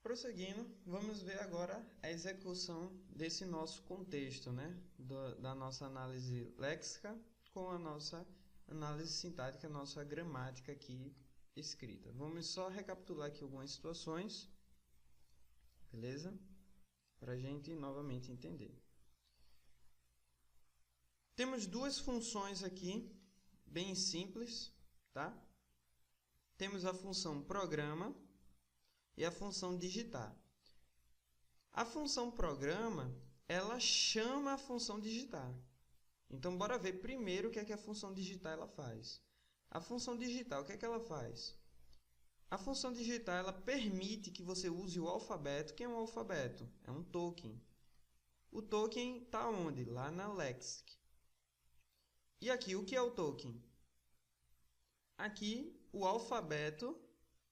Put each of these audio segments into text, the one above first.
Prosseguindo, vamos ver agora a execução desse nosso contexto, né? Da nossa análise léxica com a nossa análise sintática, a nossa gramática aqui escrita. Vamos só recapitular aqui algumas situações, beleza? Para a gente novamente entender. Temos duas funções aqui, bem simples, tá? Temos a função programa e a função digitar. A função programa, ela chama a função digitar. Então, bora ver primeiro o que é que a função digitar ela faz. A função digitar, o que é que ela faz? A função digitar, ela permite que você use o alfabeto. Quem é um alfabeto? É um token. O token está onde? Lá na lexic. E aqui, o que é o token? Aqui, o alfabeto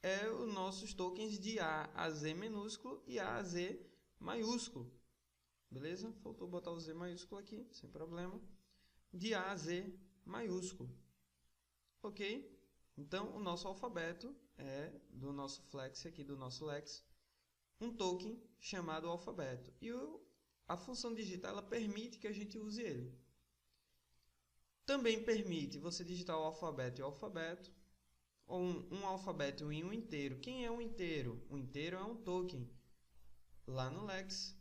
é os nossos tokens de A a Z minúsculo e A a Z maiúsculo. Beleza? Faltou botar o Z maiúsculo aqui, sem problema. De A a Z maiúsculo. Ok? Então, o nosso alfabeto é do nosso flex aqui, do nosso lex, um token chamado alfabeto. E a função digitar, ela permite que a gente use ele. Também permite você digitar o alfabeto e o alfabeto, ou um alfabeto em um inteiro. Quem é um inteiro? Um inteiro é um token. Lá no lex,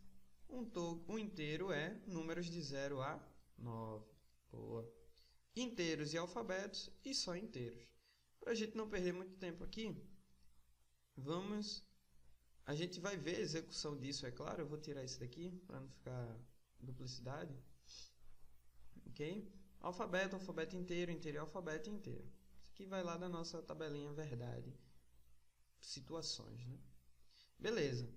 um inteiro é números de 0 a 9. Boa. Inteiros e alfabetos e só inteiros. Para a gente não perder muito tempo aqui, a gente vai ver a execução disso, é claro. Eu vou tirar isso daqui para não ficar duplicidade. Ok? Alfabeto, alfabeto inteiro, inteiro e alfabeto inteiro. Isso aqui vai lá da nossa tabelinha verdade. Situações, né? Beleza.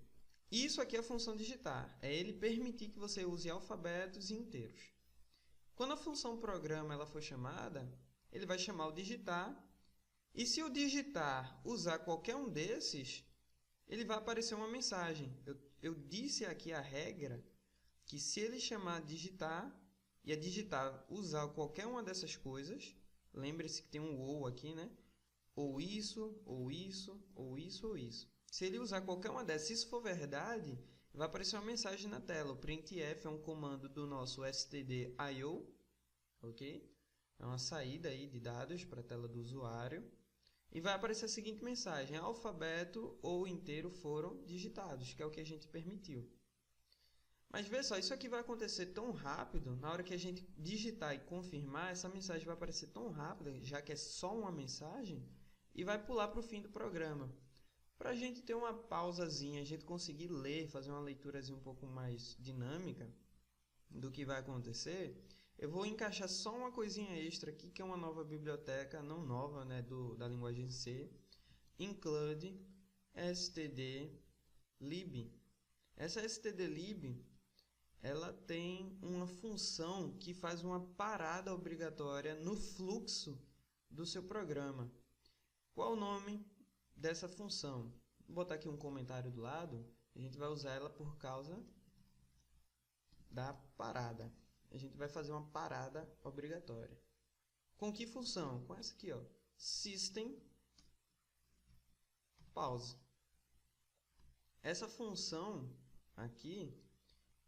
Isso aqui é a função digitar. É ele permitir que você use alfabetos e inteiros. Quando a função programa ela for chamada, ele vai chamar o digitar. E se o digitar usar qualquer um desses, ele vai aparecer uma mensagem. Eu disse aqui a regra que se ele chamar digitar e a digitar usar qualquer uma dessas coisas, lembre-se que tem um ou aqui, né? Ou isso, ou isso, ou isso, ou isso. Se ele usar qualquer uma dessas, se isso for verdade, vai aparecer uma mensagem na tela. O printf é um comando do nosso stdio, ok? É uma saída aí de dados para a tela do usuário. E vai aparecer a seguinte mensagem: alfabeto ou inteiro foram digitados, que é o que a gente permitiu. Mas vê só, isso aqui vai acontecer tão rápido, na hora que a gente digitar e confirmar, essa mensagem vai aparecer tão rápida, já que é só uma mensagem, e vai pular para o fim do programa. Para a gente ter uma pausazinha, a gente conseguir ler, fazer uma leiturazinha um pouco mais dinâmica do que vai acontecer, eu vou encaixar só uma coisinha extra aqui, que é uma nova biblioteca, não nova, né, da linguagem C, include stdlib. Essa stdlib, ela tem uma função que faz uma parada obrigatória no fluxo do seu programa. Qual o nome dessa função? Vou botar aqui um comentário do lado. A gente vai usar ela por causa da parada. A gente vai fazer uma parada obrigatória. Com que função? Com essa aqui, ó. System pause. Essa função aqui,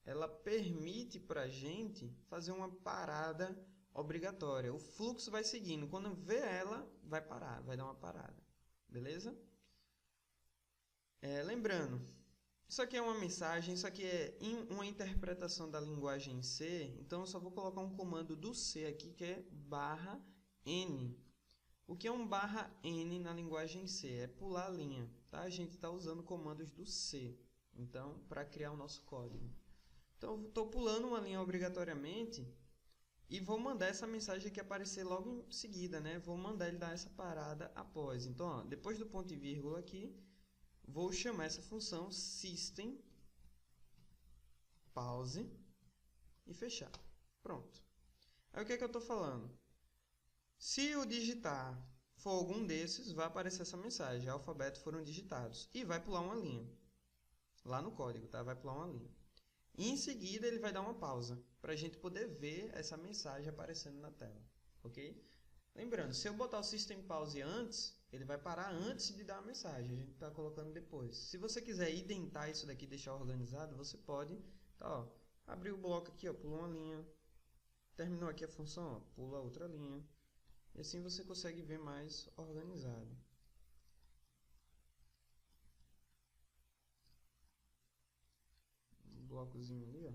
ela permite para a gente fazer uma parada obrigatória. O fluxo vai seguindo. Quando vê ela, vai parar, vai dar uma parada. Beleza? Lembrando, isso aqui é uma mensagem, isso aqui é uma interpretação da linguagem C. Então, eu só vou colocar um comando do C aqui, que é /n. O que é um /n na linguagem C? É pular a linha. Tá? A gente está usando comandos do C, então, para criar o nosso código. Então, estou pulando uma linha obrigatoriamente e vou mandar essa mensagem aqui aparecer logo em seguida, né? Vou mandar ele dar essa parada após. Então, ó, depois do ponto e vírgula aqui, vou chamar essa função system pause e fechar. Pronto. Aí o que é que eu estou falando? Se o digitar for algum desses, vai aparecer essa mensagem: alfabeto foram digitados. E vai pular uma linha. Lá no código, tá? Vai pular uma linha. E em seguida ele vai dar uma pausa, para a gente poder ver essa mensagem aparecendo na tela. Ok? Lembrando, se eu botar o system pause antes, ele vai parar antes de dar a mensagem, a gente está colocando depois. Se você quiser identar isso daqui, deixar organizado, você pode, tá, ó, abrir o bloco aqui, ó, pula uma linha, terminou aqui a função, ó, pula outra linha, e assim você consegue ver mais organizado. Um blocozinho ali, ó,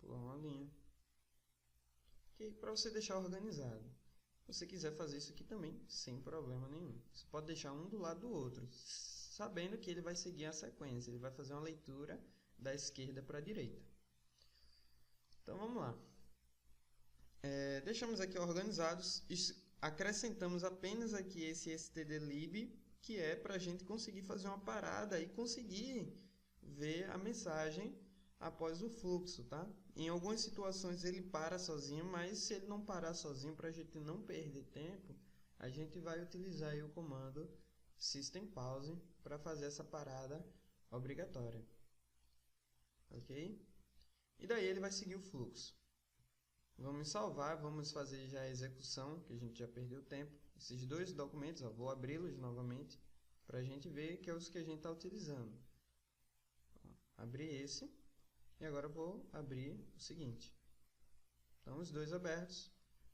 pula uma linha, okay, para você deixar organizado. Se você quiser fazer isso aqui também, sem problema nenhum. Você pode deixar um do lado do outro, sabendo que ele vai seguir a sequência. Ele vai fazer uma leitura da esquerda para a direita. Então, vamos lá. Deixamos aqui organizados. Acrescentamos apenas aqui esse stdlib, que é para a gente conseguir fazer uma parada e conseguir ver a mensagem após o fluxo, tá? Em algumas situações ele para sozinho, mas se ele não parar sozinho, para a gente não perder tempo, a gente vai utilizar aí o comando system pause para fazer essa parada obrigatória, ok? E daí ele vai seguir o fluxo. Vamos salvar, vamos fazer já a execução, que a gente já perdeu tempo. Esses dois documentos, ó, vou abri-los novamente para a gente ver que é os que a gente está utilizando. Abri esse. E agora eu vou abrir o seguinte. Então, os dois abertos,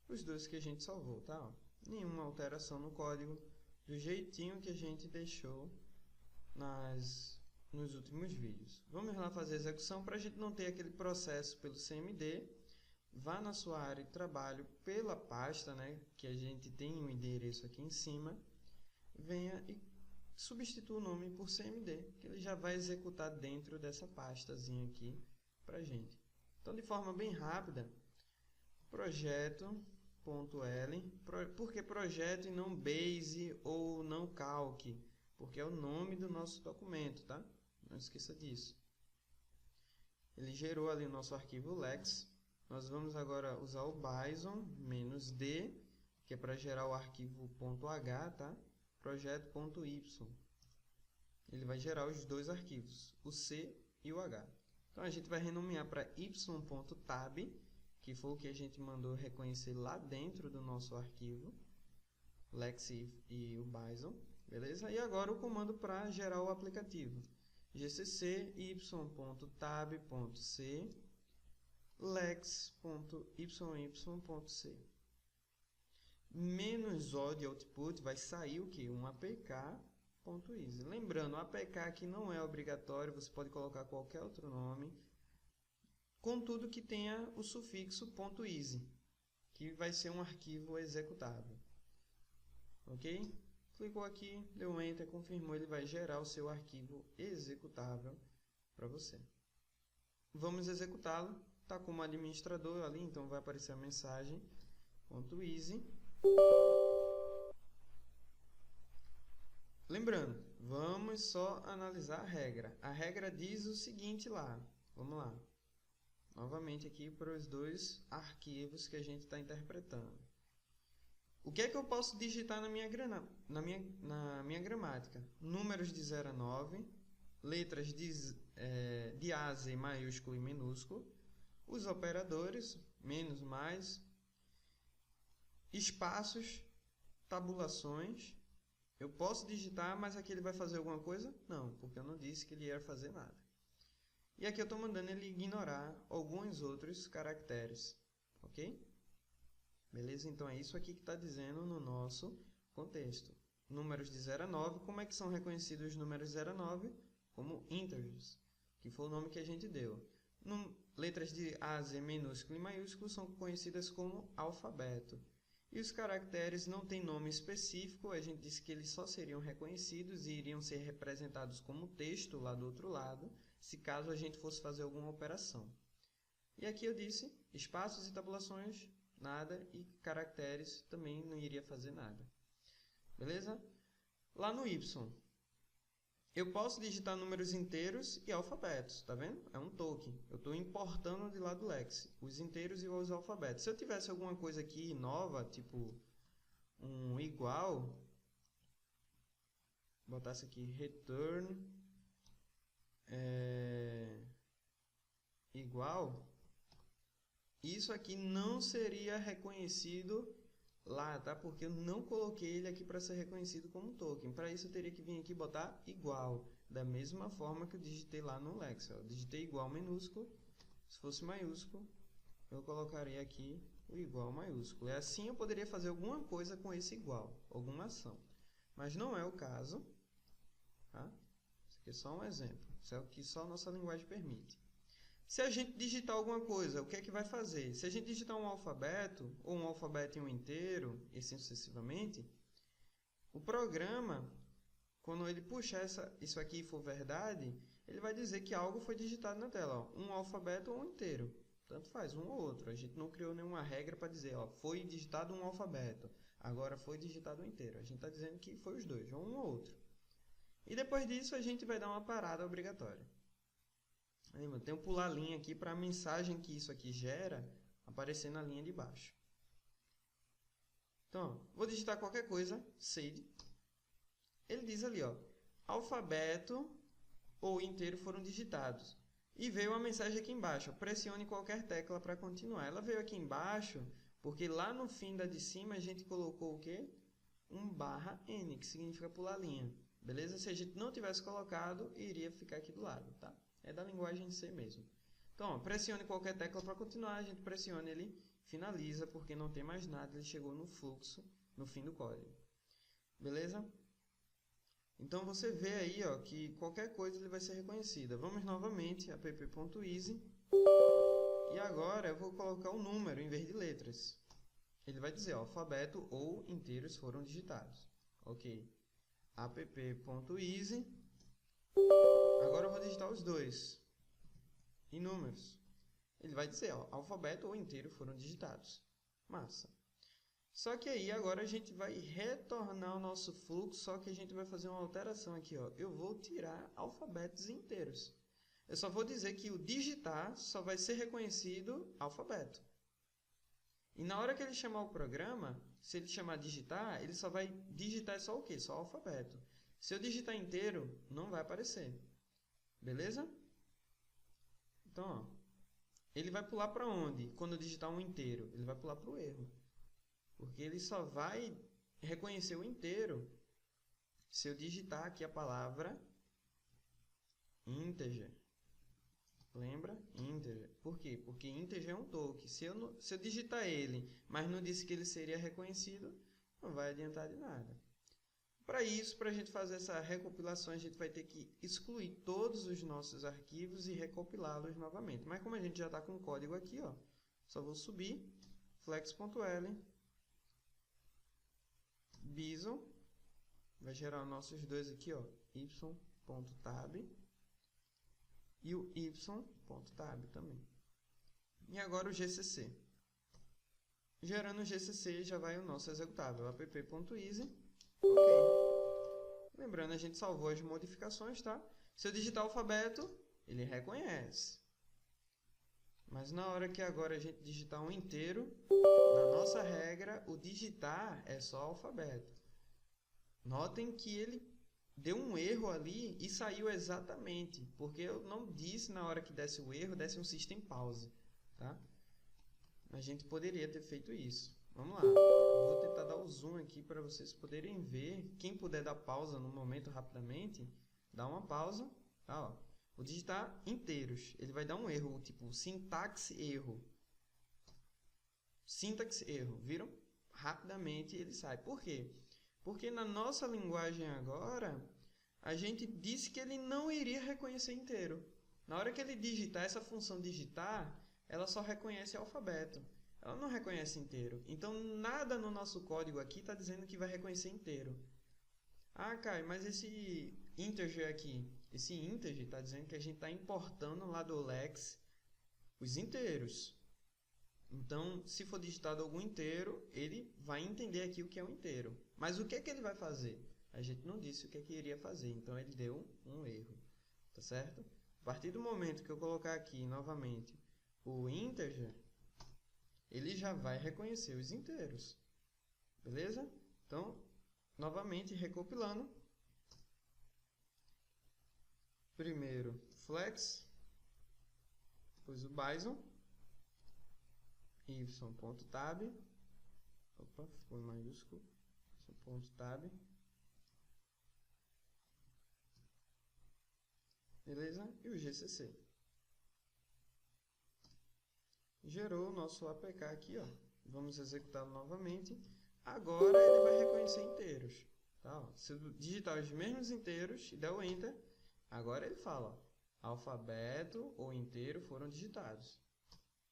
os dois que a gente salvou, tá? Ó, nenhuma alteração no código, do jeitinho que a gente deixou nos últimos vídeos. Vamos lá fazer a execução para a gente não ter aquele processo pelo CMD. Vá na sua área de trabalho pela pasta, né, que a gente tem um endereço aqui em cima. Venha e substitua o nome por CMD, que ele já vai executar dentro dessa pastazinha aqui para a gente. Então, de forma bem rápida, projeto.l, por que projeto e não base ou não calc? Porque é o nome do nosso documento, tá? Não esqueça disso. Ele gerou ali o nosso arquivo lex. Nós vamos agora usar o bison -d, que é para gerar o arquivo .h, tá? Projeto.y. Ele vai gerar os dois arquivos, o C e o H. Então, a gente vai renomear para y.tab, que foi o que a gente mandou reconhecer lá dentro do nosso arquivo, lex e o bison, beleza? E agora o comando para gerar o aplicativo, gcc y.tab.c lex.yy.c. Menos O de output vai sair o que? Um apk.easy. Lembrando, o apk aqui não é obrigatório, você pode colocar qualquer outro nome, contudo que tenha o sufixo .easy, que vai ser um arquivo executável. Ok? Clicou aqui, deu Enter, confirmou, ele vai gerar o seu arquivo executável para você. Vamos executá-lo. Está como administrador ali, então vai aparecer a mensagem .easy. Lembrando, vamos só analisar a regra. A regra diz o seguinte lá. Vamos lá. Novamente aqui para os dois arquivos que a gente está interpretando. O que é que eu posso digitar na minha gramática? Números de 0 a 9, letras de A a Z maiúsculo e minúsculo, os operadores, menos, mais, espaços, tabulações. Eu posso digitar, mas aqui ele vai fazer alguma coisa? Não, porque eu não disse que ele ia fazer nada. E aqui eu estou mandando ele ignorar alguns outros caracteres, ok? Beleza? Então é isso aqui que está dizendo no nosso contexto. Números de 0 a 9, como é que são reconhecidos os números 0 a 9? Como integers, que foi o nome que a gente deu. Letras de A a Z minúsculo e maiúsculo são conhecidas como alfabeto. E os caracteres não têm nome específico, a gente disse que eles só seriam reconhecidos e iriam ser representados como texto lá do outro lado, se caso a gente fosse fazer alguma operação. E aqui eu disse, espaços e tabulações, nada, e caracteres também não iria fazer nada. Beleza? Lá no Y, eu posso digitar números inteiros e alfabetos, tá vendo? É um token. Eu estou importando de lá do Lex os inteiros e os alfabetos. Se eu tivesse alguma coisa aqui nova, tipo um igual, botasse aqui return igual, isso aqui não seria reconhecido lá, tá? Porque eu não coloquei ele aqui para ser reconhecido como token. Para isso eu teria que vir aqui e botar igual, da mesma forma que eu digitei lá no Lex. Eu digitei igual minúsculo, se fosse maiúsculo, eu colocaria aqui o igual maiúsculo. E assim eu poderia fazer alguma coisa com esse igual, alguma ação. Mas não é o caso, tá? Isso aqui é só um exemplo. Isso é o que só a nossa linguagem permite. Se a gente digitar alguma coisa, o que é que vai fazer? Se a gente digitar um alfabeto, ou um alfabeto em um inteiro, e assim sucessivamente, o programa, quando ele puxar isso aqui e for verdade, ele vai dizer que algo foi digitado na tela. Ó, um alfabeto ou um inteiro. Tanto faz, um ou outro. A gente não criou nenhuma regra para dizer, ó, foi digitado um alfabeto, agora foi digitado um inteiro. A gente está dizendo que foi os dois, um ou outro. E depois disso a gente vai dar uma parada obrigatória. Eu tenho que pular a linha aqui para a mensagem que isso aqui gera aparecer na linha de baixo. Então, vou digitar qualquer coisa, sed. Ele diz ali, ó, alfabeto ou inteiro foram digitados. E veio uma mensagem aqui embaixo, ó, pressione qualquer tecla para continuar. Ela veio aqui embaixo porque lá no fim da de cima a gente colocou o quê? Um /n, que significa pular linha. Beleza? Se a gente não tivesse colocado, iria ficar aqui do lado, tá? É da linguagem C mesmo. Então, ó, pressione qualquer tecla para continuar, a gente pressiona, ele finaliza, porque não tem mais nada, ele chegou no fluxo, no fim do código. Beleza? Então, você vê aí ó, que qualquer coisa ele vai ser reconhecida. Vamos novamente, app.easy, e agora eu vou colocar um número em vez de letras. Ele vai dizer, ó, alfabeto ou inteiros foram digitados. Ok. app.easy. Agora eu vou digitar os dois em números. Ele vai dizer, ó, alfabeto ou inteiro foram digitados. Massa. Só que aí agora a gente vai retornar o nosso fluxo, só que a gente vai fazer uma alteração aqui, ó. Eu vou tirar alfabetos inteiros. Eu só vou dizer que o digitar só vai ser reconhecido alfabeto. E na hora que ele chamar o programa, se ele chamar digitar, ele só vai digitar só o quê? Só o alfabeto. Se eu digitar inteiro, não vai aparecer. Beleza? Então, ó, ele vai pular para onde? Quando eu digitar um inteiro, ele vai pular para o erro. Porque ele só vai reconhecer o inteiro se eu digitar aqui a palavra integer. Lembra? Integer. Por quê? Porque integer é um token. Se eu digitar ele, mas não disse que ele seria reconhecido, não vai adiantar de nada. Para isso, para a gente fazer essa recopilação, a gente vai ter que excluir todos os nossos arquivos e recopilá-los novamente. Mas como a gente já está com o código aqui, ó, só vou subir, flex.l, bison, vai gerar nossos dois aqui, ó, y.tab e o y.tab também. E agora o GCC. Gerando o GCC já vai o nosso executável, app.easy. Ok. Lembrando, a gente salvou as modificações, tá? Se eu digitar o alfabeto, ele reconhece. Mas na hora que agora a gente digitar um inteiro, na nossa regra, o digitar é só alfabeto. Notem que ele deu um erro ali e saiu exatamente, porque eu não disse na hora que desse o erro, desse um system pause, tá? A gente poderia ter feito isso. Vamos lá. Vou tentar dar o zoom aqui para vocês poderem ver. Quem puder dar pausa no momento rapidamente, dá uma pausa. Tá, ó. Vou digitar inteiros. Ele vai dar um erro, tipo sintaxe erro. Sintaxe erro. Viram? Rapidamente ele sai. Por quê? Porque na nossa linguagem agora, a gente disse que ele não iria reconhecer inteiro. Na hora que ele digitar, essa função digitar, ela só reconhece alfabeto. Ela não reconhece inteiro. Então, nada no nosso código aqui está dizendo que vai reconhecer inteiro. Ah, Caio, mas esse integer aqui, esse integer está dizendo que a gente está importando lá do Lex os inteiros. Então, se for digitado algum inteiro, ele vai entender aqui o que é um inteiro. Mas o que é que ele vai fazer? A gente não disse o que é que iria fazer, então ele deu um erro. Tá certo? A partir do momento que eu colocar aqui novamente o integer, ele já vai reconhecer os inteiros. Beleza? Então, novamente recopilando. Primeiro flex, depois o bison, y.tab Opa, ficou em maiúsculo. Ponto tab. Beleza? E o GCC. Gerou o nosso APK aqui, ó. Vamos executá-lo novamente. Agora ele vai reconhecer inteiros. Tá? Ó. Se eu digitar os mesmos inteiros e der o Enter, agora ele fala, ó, alfabeto ou inteiro foram digitados.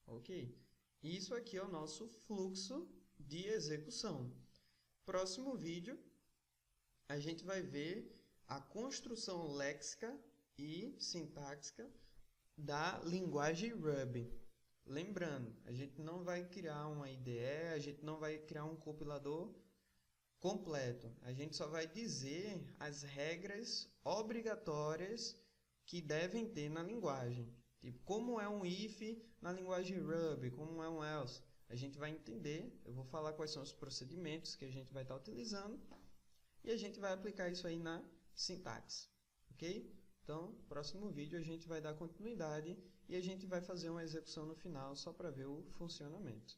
Ok? Isso aqui é o nosso fluxo de execução. Próximo vídeo, a gente vai ver a construção léxica e sintática da linguagem Ruby. Lembrando, a gente não vai criar uma IDE, a gente não vai criar um compilador completo. A gente só vai dizer as regras obrigatórias que devem ter na linguagem. Tipo, como é um if na linguagem Ruby, como é um else. A gente vai entender, eu vou falar quais são os procedimentos que a gente vai estar utilizando e a gente vai aplicar isso aí na sintaxe. Ok? Então, próximo vídeo a gente vai dar continuidade e a gente vai fazer uma execução no final só para ver o funcionamento.